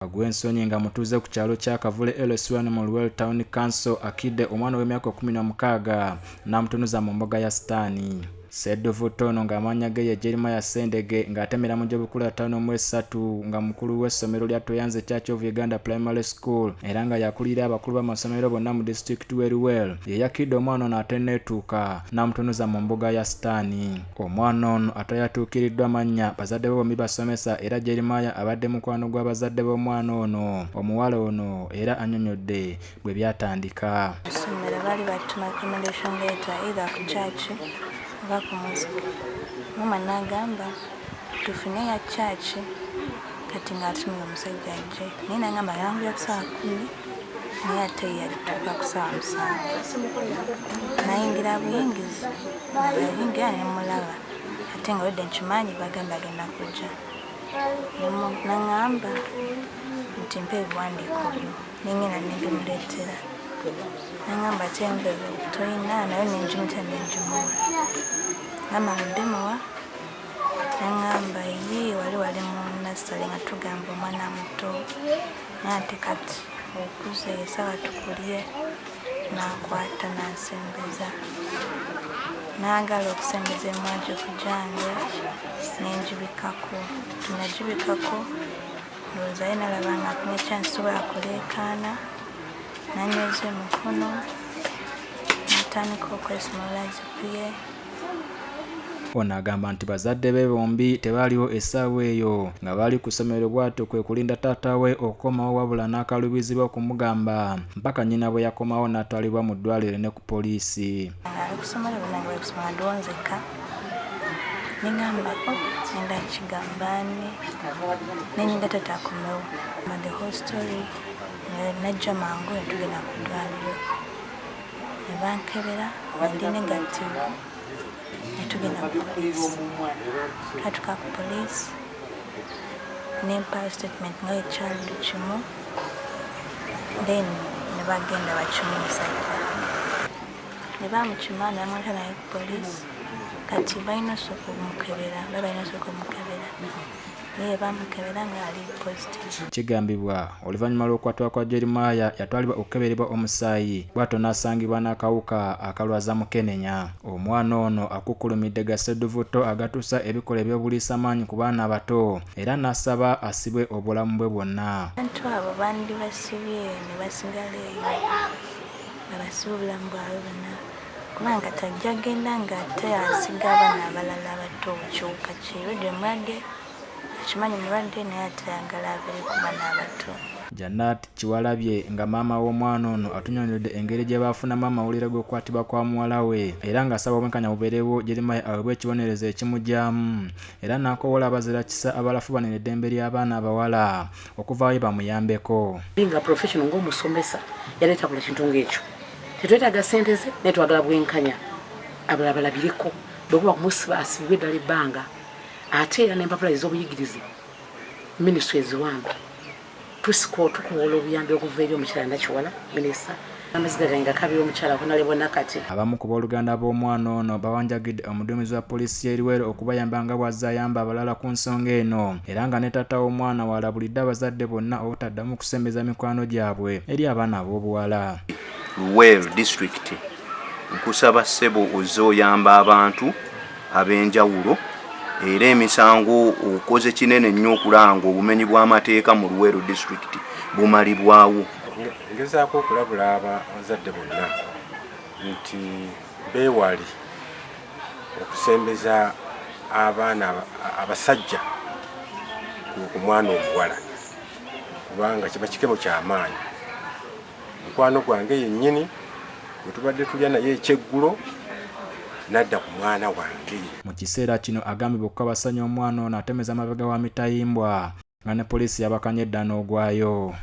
Agwensonyi nga mutuuze ku kyalo kya Kavule LS1 mu Luwero Town Council akidde omwana w'emyaka 16 n'amutunuza mu mboga ya Sitaani. Seddovutono ng'amannya ge ye Jeremiah Sendege ng'atemera mu gy'obukulu 5 nga mukulu w'essomero lya Toyanze Church of Uganda Primary School era nga yakulira abakulu ba Masomero bonna mu District Luwero. Ye yakidde omwana ono ate neetuuka n'amutunuza mu mboga ya Sitaani. Omwana ono atayatuukiriddwa mannya bazadde be bombi basomesa era Jeremiah abadde mukwano gw'abazadde b'omwana ono. Omuwala ono era annyonnyodde bwe byatandika. Masomero bali batuma accommodation letter either ku church mama nagamba tufune ya church kati ngatumira omusajja ajje naye nagamba yanguya ku saa 10 naye ate yalituuka ku saa 7 nayingira buyingizi nayingira nemulaba ate nga wedde nkimanyi bagamba agenda kujja nagamba nti mpa ebiwandiiko byo nengenda nebimuleetera nagamba ate envelope toyina nayo nenjimita nenjimuwa ngamba muddemuwa nagamba ye wali mu nasale nga tugamba omwana muto naye ate kati okuze esawa tukulye nakwata nansembeza naagala okusembeza emwajo kujange nenjibikako tunajibikako ndowooza ye nalaba nga afunye kyansobola kuleekaana nanyweza emikono natandika okwesumulula zipuye. Ono agamba nti bazadde be bombi tebaaliwo essaawa eyo nga baali ku ssomero bw'atyo kwe kulinda taata we okukomawo wabula n'akalubizibwa okumugamba mpaka nnyina bwe yakomawo n'atwalibwa mu ddwaliro ne ku poliisi. Ali ku ssomero bonna nga bali kusoma ndowonzeka nengamba ngenda kigambaani nenyinga taata akomewo the whole story najja mangu netugenda ku ddwaliro ne bankebera ndi negative netugenda ku poliisi katuka ku poliisi nempayo statement nga ekyalo kimu then ne bagenda bakimu omusajja ne bamukima ne bamwata naye ku poliisi kati balina osooka omukebera naye bamukebera ng'ali positive. Kigambibwa oluvannyuma lw'okukwatibwa kwa Jeremiah yatwalibwa okukeberebwa omusaayi bw'atyo n'asangibwa n'akawuka akalwaza mukenenya. Omwana ono akukkulumidde ga ssedduvuto agatuusa ebikola eby'obuliisamaanyi ku baana abato era n'asaba asibwe obulamu bwe bwonna. Abantu abo bandi basibye ne basigala eyo nga basiba obulamu bwabwe bwonna kubanga tajja genda ng'ate asiga abaana abalala abato kiwuka kirudde mulwadde akimanyi mulwadde naye atayagala abeere ku baana abato. Janet Kiwalabye nga maama w'omwana ono atunnyonnyodde engeri gye baafunamu amawulire g'okukwatibwa kwa muwala we era ng'asaba obwenkanya bubeerewo Jeremiah aweebwe ekibonerezo ekimugyamu era n'akoowola abazira kisa abalafubanira eddembe ly'abaana abawala okuvaayo bamuyambeko. Nga professional ng'omusomesa yaleeta buli kintu ng'ekyo tetwetaaga ssente ze naye twagala bwenkanya abalala balabireko bwekuba kumusiba asibibwe eddala ebbanga ate era n'empapula ez'obuyigirize minisitule eziwamba tukuwola obuyambi okuva eri omukyala Nakiwala minisita amaziga nga kabira omukyala kunalebwa nakati. Abamu ku booluganda b'omwana ono bawanjagidde omuduumizi wa poliisi y'e Luwero okubayamba nga bw'azze ayamba abalala ku nsonga eno era nga ne taata w'omwana walabulidde abazadde bonna obutaddamu kusembeza mikwano gyabwe eri abaana ab'obuwala. Luwero District nkusaba ssebo ozze oyamba abantu ab'enjawulo era emisango okoze kinene nnyo okulanga obumenyi bw'amateeka mu Luwero District bumalibwawo. Ngezaako okulabula abazadde bonna nti beewali okusembeza abaana abasajja ku mwana omuwala kubanga kiba kikemo ky'amaanyi. Mukwano gwange yennyini bwe tubadde tulya naye ekyeggulo nadda ku mwana wange. Mu kiseera kino agambibwa okukabasanya omwana ono atemeza amabega wa mitayimbwa nga ne poliisi yabakanye edda n'ogwayo.